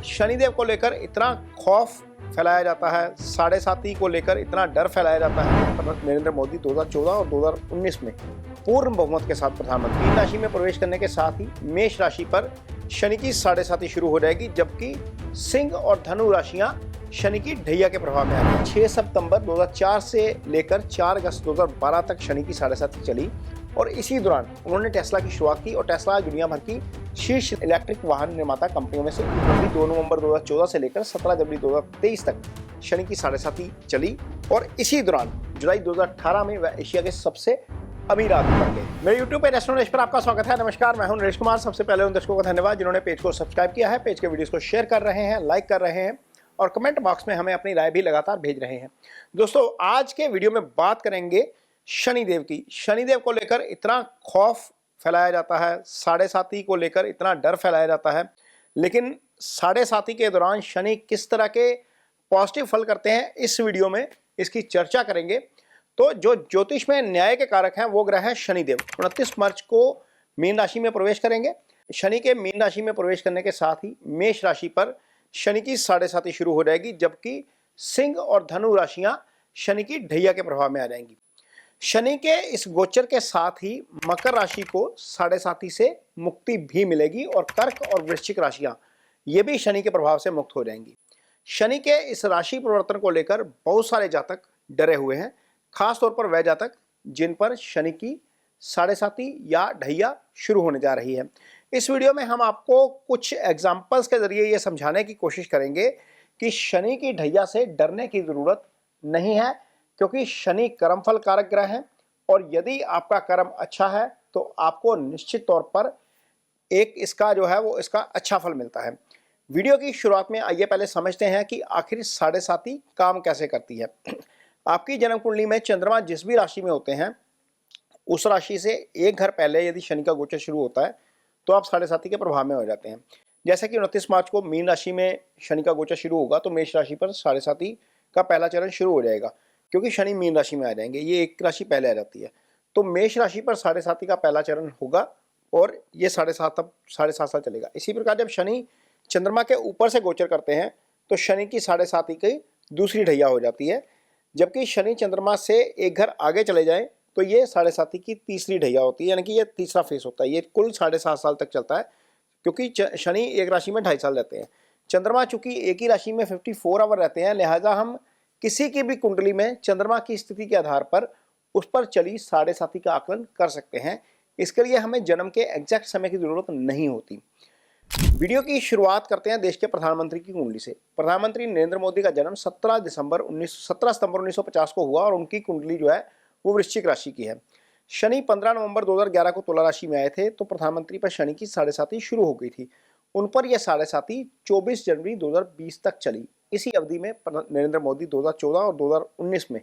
शनिदेव को लेकर इतना खौफ फैलाया जाता है, साढ़े साती को लेकर इतना डर फैलाया जाता है। नरेंद्र मोदी 2014 और 2019 में पूर्ण बहुमत के साथ प्रधानमंत्री। मीन राशि में प्रवेश करने के साथ ही मेष राशि पर शनि की साढ़े साती शुरू हो जाएगी, जबकि सिंह और धनु राशियां शनि की ढैया के प्रभाव में आ रही है। 6 सितंबर 2004 से लेकर 4 अगस्त 2012 तक शनि की साढ़े साती चली और इसी दौरान उन्होंने टेस्ला की शुरुआत की और टेस्ला दुनिया भर की शीर्ष इलेक्ट्रिक वाहन निर्माता कंपनियों में से 2 नवंबर 2014 से लेकर 17 जनवरी 2023 तक शनि की साढ़े साती चली और इसी दौरान जुलाई 2018 में वह एशिया के सबसे अमीर आदमी बन गए। मेरे यूट्यूब पे रेस्टोरेंट पर आपका स्वागत है। नमस्कार, मैं हूं नरेश कुमार। सबसे पहले उन दर्शकों को धन्यवाद जिन्होंने पेज को सब्सक्राइब किया है, पेज के वीडियोस को शेयर कर रहे हैं, लाइक कर रहे हैं और कमेंट बॉक्स में हमें अपनी राय भी लगातार भेज रहे हैं। दोस्तों, आज के वीडियो में बात करेंगे शनिदेव की। शनिदेव को लेकर इतना खौफ फैलाया जाता है, साढ़े साती को लेकर इतना डर फैलाया जाता है, लेकिन साढ़े साती के दौरान शनि किस तरह के पॉजिटिव फल करते हैं, इस वीडियो में इसकी चर्चा करेंगे। तो जो ज्योतिष में न्याय के कारक हैं वो ग्रह है शनिदेव। 29 मार्च को मीन राशि में प्रवेश करेंगे। शनि के मीन राशि में प्रवेश करने के साथ ही मेष राशि पर शनि की साढ़े साती शुरू हो जाएगी, जबकि सिंह और धनु राशियां शनि की ढैया के प्रभाव में आ जाएंगी। शनि के इस गोचर के साथ ही मकर राशि को साढ़े साती से मुक्ति भी मिलेगी और कर्क और वृश्चिक राशियां ये भी शनि के प्रभाव से मुक्त हो जाएंगी। शनि के इस राशि परिवर्तन को लेकर बहुत सारे जातक डरे हुए हैं, खासतौर पर वह जातक जिन पर शनि की साढ़े साती या ढैया शुरू होने जा रही है। इस वीडियो में हम आपको कुछ एग्जाम्पल्स के जरिए ये समझाने की कोशिश करेंगे कि शनि की ढैया से डरने की जरूरत नहीं है, क्योंकि शनि कर्मफल कारक ग्रह है और यदि आपका कर्म अच्छा है तो आपको निश्चित तौर पर एक इसका जो है वो इसका अच्छा फल मिलता है। वीडियो की शुरुआत में आइए पहले समझते हैं कि आखिर साढ़े साती काम कैसे करती है। आपकी जन्म कुंडली में चंद्रमा जिस भी राशि में होते हैं उस राशि से एक घर पहले यदि शनि का गोचर शुरू होता है तो आप साढ़े साती के प्रभाव में हो जाते हैं। जैसे कि 29 मार्च को मीन राशि में शनि का गोचर शुरू होगा तो मेष राशि पर साढ़े साती का पहला चरण शुरू हो जाएगा, क्योंकि शनि मीन राशि में आ जाएंगे, ये एक राशि पहले आ जाती है। तो मेष राशि पर साढ़े साती का पहला चरण होगा और ये साढ़े सात साल चलेगा। इसी प्रकार जब शनि चंद्रमा के ऊपर से गोचर करते हैं तो शनि की साढ़े साती की दूसरी ढैया हो जाती है, जबकि शनि चंद्रमा से एक घर आगे चले जाएं तो ये साढ़े साती की तीसरी ढैया होती है, यानी कि ये तीसरा फेस होता है। ये कुल 7.5 साल तक चलता है, क्योंकि शनि एक राशि में 2.5 साल रहते हैं। चंद्रमा चूंकि एक ही राशि में 54 आवर रहते हैं, लिहाजा हम किसी की भी कुंडली में चंद्रमा की स्थिति के आधार पर उस पर चली साढ़े साती का आकलन कर सकते हैं। इसके लिए हमें जन्म के एग्जैक्ट समय की जरूरत नहीं होती। वीडियो की शुरुआत करते हैं देश के प्रधानमंत्री की कुंडली से। प्रधानमंत्री नरेंद्र मोदी का जन्म 17 सितंबर 1950 को हुआ और उनकी कुंडली जो है वो वृश्चिक राशि की है। शनि 15 नवंबर 2011 को तुला राशि में आए थे तो प्रधानमंत्री पर शनि की साढ़े साती शुरू हो गई थी। उन पर यह साढ़े साती 24 जनवरी 2020 तक चली। इसी अवधि में नरेंद्र मोदी 2014 और 2019 में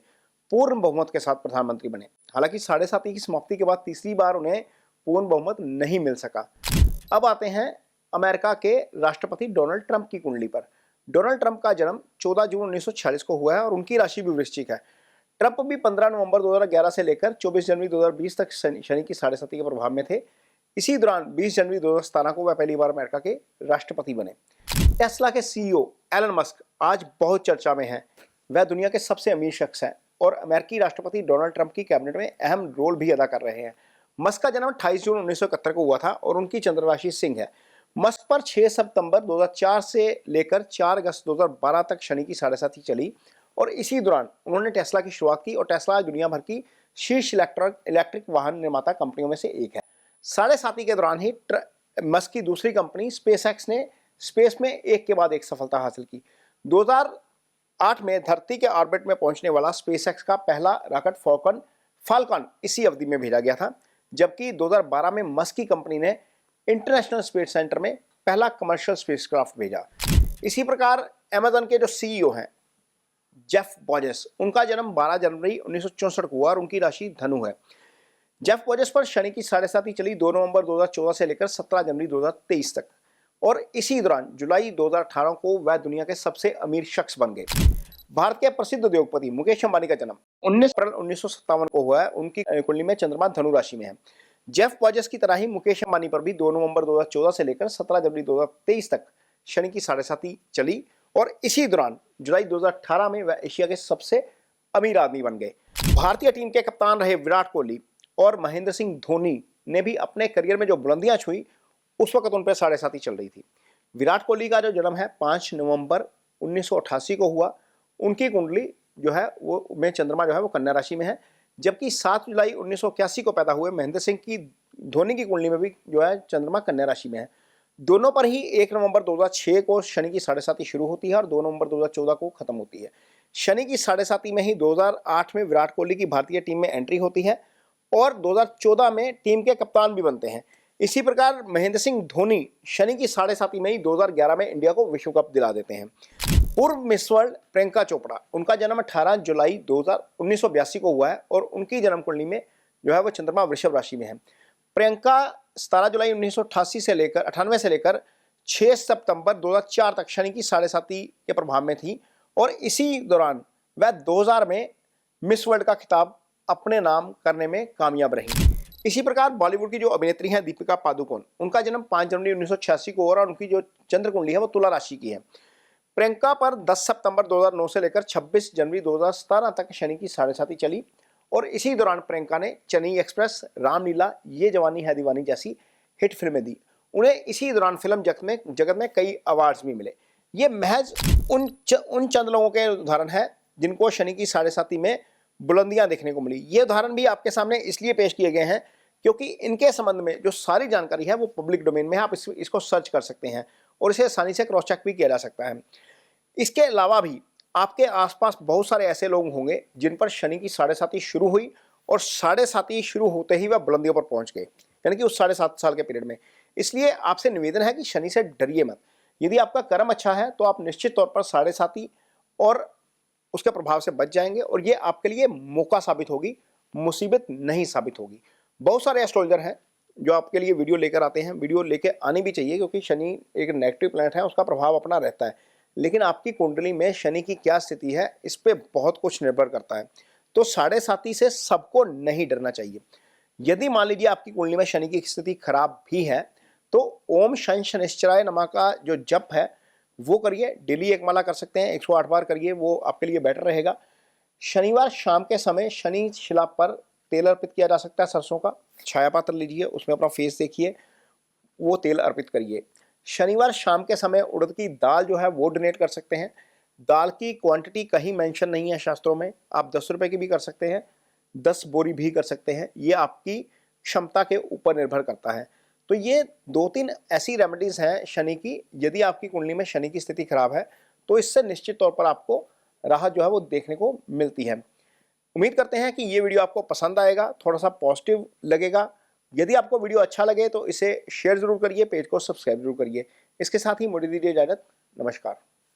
पूर्ण बहुमत के साथ प्रधानमंत्री बने। हालांकि साढ़े साती की समाप्ति के बाद तीसरी बार उन्हें पूर्ण बहुमत नहीं मिल सका। अब आते हैं अमेरिका के राष्ट्रपति डोनाल्ड ट्रंप की कुंडली पर। डोनाल्ड ट्रंप का जन्म 14 जून 1946 को हुआ है और उनकी राशि भी वृश्चिक है। ट्रंप भी 15 नवंबर 2011 से लेकर 24 जनवरी 2020 तक शनि की साढ़े साती के प्रभाव में थे। इसी दौरान 20 जनवरी 2017 को वह पहली बार अमेरिका के राष्ट्रपति बने। टेस्ला के सीईओ एलन मस्क आज बहुत चर्चा में हैं। वह दुनिया के सबसे अमीर शख्स हैं और अमेरिकी राष्ट्रपति डोनाल्ड ट्रंप की कैबिनेट में अहम रोल भी अदा कर रहे हैं। मस्क का जन्म 28 जून 1971 को हुआ था और उनकी चंद्र राशि सिंह है। मस्क पर 6 सितंबर 2004 से लेकर 4 अगस्त 2012 तक शनि की साढ़े साती चली और इसी दौरान उन्होंने टेस्ला की शुरुआत की और टेस्ला दुनिया भर की शीर्ष इलेक्ट्रिक वाहन निर्माता कंपनियों में से एक है। साढ़े साती के दौरान ही मस्क की दूसरी कंपनी स्पेसएक्स ने स्पेस में एक के बाद एक सफलता हासिल की। 2008 में धरती के ऑर्बिट में पहुंचने वाला स्पेसएक्स का पहला रॉकेट फाल्कन इसी अवधि में भेजा गया था, जबकि 2012 में मस्क की कंपनी ने इंटरनेशनल स्पेस सेंटर में पहला कमर्शियल स्पेसक्राफ्ट भेजा। इसी प्रकार अमेज़न के जो सीईओ हैं जेफ बेजोस, उनका जन्म 12 जनवरी 1964 को हुआ और उनकी राशि धनु है। जेफ बेजोस पर शनि की साढ़े साती चली 2 नवंबर 2014 से लेकर 17 जनवरी 2023 तक और इसी दौरान जुलाई 2018 को वह दुनिया के सबसे अमीर शख्स बन गए। भारत के प्रसिद्ध उद्योगपति मुकेश अंबानी का जन्म 19 अप्रैल 1957 को हुआ है। उनकी कुंडली में चंद्रमा धनु राशि में है। जेफ बेजोस की तरह ही मुकेश अंबानी पर भी 2 नवंबर 2014 से लेकर 17 जनवरी 2023 तक शनि की साढ़ेसाती चली और इसी दौरान जुलाई 2018 में वह एशिया के सबसे अमीर आदमी बन गए। भारतीय टीम के कप्तान रहे विराट कोहली और महेंद्र सिंह धोनी ने भी अपने करियर में जो बुलंदियां छुई उस वक्त उन पर साढ़ेसाती चल रही थी। विराट कोहली का जो जन्म है 5 नवंबर 1988 को हुआ। उनकी कुंडली जो है वो में चंद्रमा जो है वो कन्या राशि में है, जबकि 7 जुलाई 1981 को पैदा हुए महेंद्र सिंह की धोनी की कुंडली में भी जो है चंद्रमा कन्या राशि में है। दोनों पर ही 1 नवंबर 2006 को शनि की साढ़ेसाती शुरू होती है और 2 नवंबर 2014 को खत्म होती है। शनि की साढ़ेसाती में ही 2008 में विराट कोहली की भारतीय टीम में एंट्री होती है और 2014 में टीम के कप्तान भी बनते हैं। इसी प्रकार महेंद्र सिंह धोनी शनि की साढ़ेसाती में ही 2011 में इंडिया को विश्व कप दिला देते हैं। पूर्व मिस वर्ल्ड प्रियंका चोपड़ा, उनका जन्म 18 जुलाई 1982 को हुआ है और उनकी जन्म कुंडली में जो है वो चंद्रमा वृषभ राशि में है। प्रियंका 17 जुलाई 1988 से लेकर 6 सितंबर 2004 तक शनि की साढ़ेसाती के प्रभाव में थी और इसी दौरान वह 2000 में मिस वर्ल्ड का खिताब अपने नाम करने में कामयाब रही। इसी प्रकार बॉलीवुड की जो अभिनेत्री हैं दीपिका पादुकोण, उनका जन्म 5 जनवरी 1986 को और उनकी जो चंद्र कुंडली है वो तुला राशि की है। प्रियंका पर 10 सितंबर 2009 से लेकर 26 जनवरी 2017 तक शनि की साढ़ेसाती चली और इसी दौरान प्रियंका ने चेन्नई एक्सप्रेस, रामलीला, ये जवानी है दीवानी जैसी हिट फिल्में दी। उन्हें इसी दौरान फिल्म जगत में कई अवार्ड्स भी मिले। ये महज उन चंद लोगों के उदाहरण है जिनको शनि की साढ़ेसाती में बुलंदियां देखने को मिली। ये उदाहरण भी आपके सामने इसलिए पेश किए गए हैं क्योंकि इनके संबंध में जो सारी जानकारी है वो पब्लिक डोमेन में है। आप इसको सर्च कर सकते हैं और इसे आसानी से क्रॉस चेक भी किया जा सकता है। इसके अलावा भी आपके आसपास बहुत सारे ऐसे लोग होंगे जिन पर शनि की साढ़ेसाती शुरू हुई और साढ़ेसाती शुरू होते ही वह बुलंदियों पर पहुंच गए, यानी कि उस 7.5 साल के पीरियड में। इसलिए आपसे निवेदन है कि शनि से डरिए मत। यदि आपका कर्म अच्छा है तो आप निश्चित तौर पर साढ़ेसाती और उसके प्रभाव से बच जाएंगे और ये आपके लिए मौका साबित होगी, मुसीबत नहीं साबित होगी। बहुत सारे एस्ट्रोलॉजर हैं जो आपके लिए वीडियो लेकर आते हैं। वीडियो लेके आनी भी चाहिए क्योंकि शनि एक नेगेटिव प्लैनेट है, उसका प्रभाव अपना रहता है, लेकिन आपकी कुंडली में शनि की क्या स्थिति है इस पे बहुत कुछ निर्भर करता है। तो साढ़ेसाती से सबको नहीं डरना चाहिए। यदि मान लीजिए आपकी कुंडली में शनि की स्थिति खराब भी है तो ओम शन शनिश्चराय नमः का जो जप है वो करिए। डेली 1 माला कर सकते हैं, 108 बार करिए, वो आपके लिए बेटर रहेगा। शनिवार शाम के समय शनि शिला पर तेल अर्पित किया जा सकता है, सरसों का छाया पात्र लीजिए, उसमें अपना फेस देखिए, वो तेल अर्पित करिए। शनिवार शाम के समय उड़द की दाल जो है वो डोनेट कर सकते हैं। दाल की क्वांटिटी कहीं मेंशन नहीं है शास्त्रों में, आप 10 रुपए की भी कर सकते हैं, 10 बोरी भी कर सकते हैं, ये आपकी क्षमता के ऊपर निर्भर करता है। तो ये 2-3 ऐसी रेमेडीज हैं शनि की। यदि आपकी कुंडली में शनि की स्थिति खराब है तो इससे निश्चित तौर पर आपको राहत जो है वो देखने को मिलती है। उम्मीद करते हैं कि ये वीडियो आपको पसंद आएगा, थोड़ा सा पॉजिटिव लगेगा। यदि आपको वीडियो अच्छा लगे तो इसे शेयर जरूर करिए, पेज को सब्सक्राइब जरूर करिए। इसके साथ ही मुझे दीजिए इजाजत। नमस्कार।